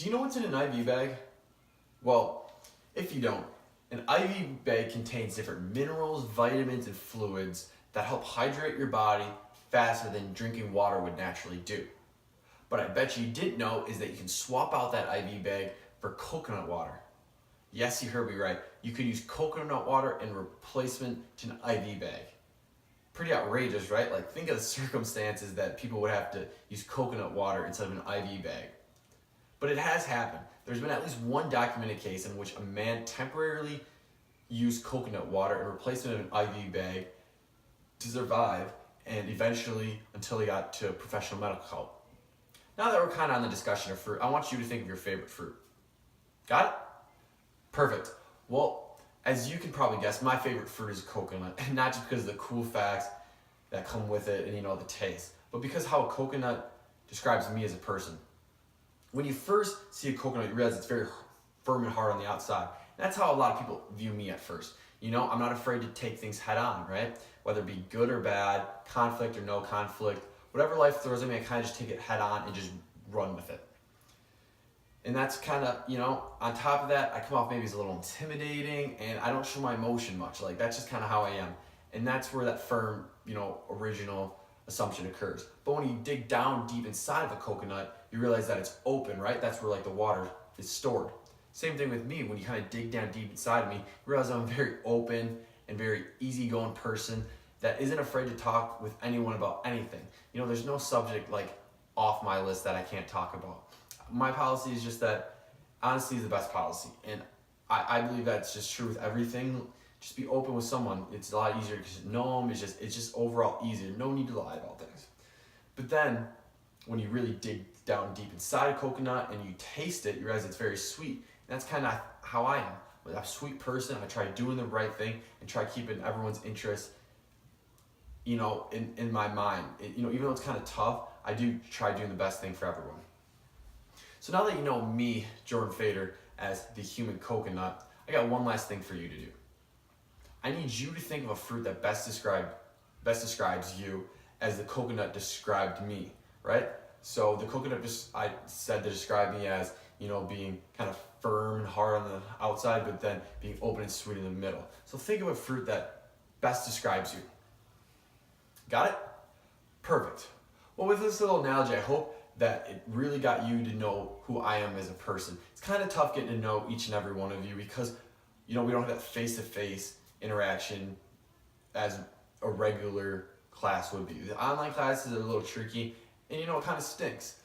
Do you know what's in an IV bag? Well, if you don't, an IV bag contains different minerals, vitamins, and fluids that help hydrate your body faster than drinking water would naturally do. But I bet you didn't know is that you can swap out that IV bag for coconut water. Yes, you heard me right. You could use coconut water in replacement to an IV bag. Pretty outrageous, right? Like, think of the circumstances that people would have to use coconut water instead of an IV bag. But it has happened. There's been at least one documented case in which a man temporarily used coconut water in replacement of an IV bag to survive, and eventually until he got to professional medical help. Now that we're kind of on the discussion of fruit, I want you to think of your favorite fruit. Got it? Perfect. Well, as you can probably guess, my favorite fruit is coconut, and not just because of the cool facts that come with it and the taste, but because how a coconut describes me as a person. When you first see a coconut, you realize it's very firm and hard on the outside. And that's how a lot of people view me at first. I'm not afraid to take things head on, right? Whether it be good or bad, conflict or no conflict, whatever life throws at me, I kind of just take it head on and just run with it. And that's kind of, on top of that, I come off maybe as a little intimidating, and I don't show my emotion much. Like, that's just kind of how I am. And that's where that firm, original assumption occurs. But when you dig down deep inside of a coconut, you realize that it's open, right? That's where the water is stored. Same thing with me. When you kind of dig down deep inside of me, you realize I'm a very open and very easygoing person that isn't afraid to talk with anyone about anything. There's no subject off my list that I can't talk about. My policy is just that honesty is the best policy. And I believe that's just true with everything. Just be open with someone. It's a lot easier because you know them. It's just overall easier. No need to lie about things. But then when you really dig down deep inside a coconut and you taste it, you realize it's very sweet. And that's kind of how I am. I'm a sweet person. I try doing the right thing and try keeping everyone's interest, in my mind. Even though it's kind of tough, I do try doing the best thing for everyone. So now that you know me, Jordan Fader, as the human coconut, I got one last thing for you to do. I need you to think of a fruit that best describes you as the coconut described me, right? So the coconut I said to describe me as, being kind of firm and hard on the outside, but then being open and sweet in the middle. So think of a fruit that best describes you. Got it? Perfect. Well, with this little analogy, I hope that it really got you to know who I am as a person. It's kind of tough getting to know each and every one of you because, we don't have that face-to-face interaction as a regular class would be. The online classes are a little tricky, and it kind of stinks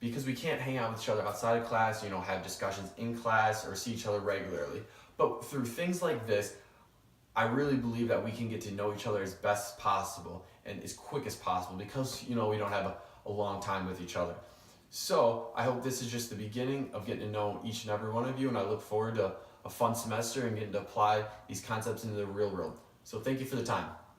because we can't hang out with each other outside of class, have discussions in class or see each other regularly. But through things like this, I really believe that we can get to know each other as best as possible and as quick as possible because, we don't have a long time with each other. So I hope this is just the beginning of getting to know each and every one of you, and I look forward to a fun semester and getting to apply these concepts into the real world. So thank you for the time.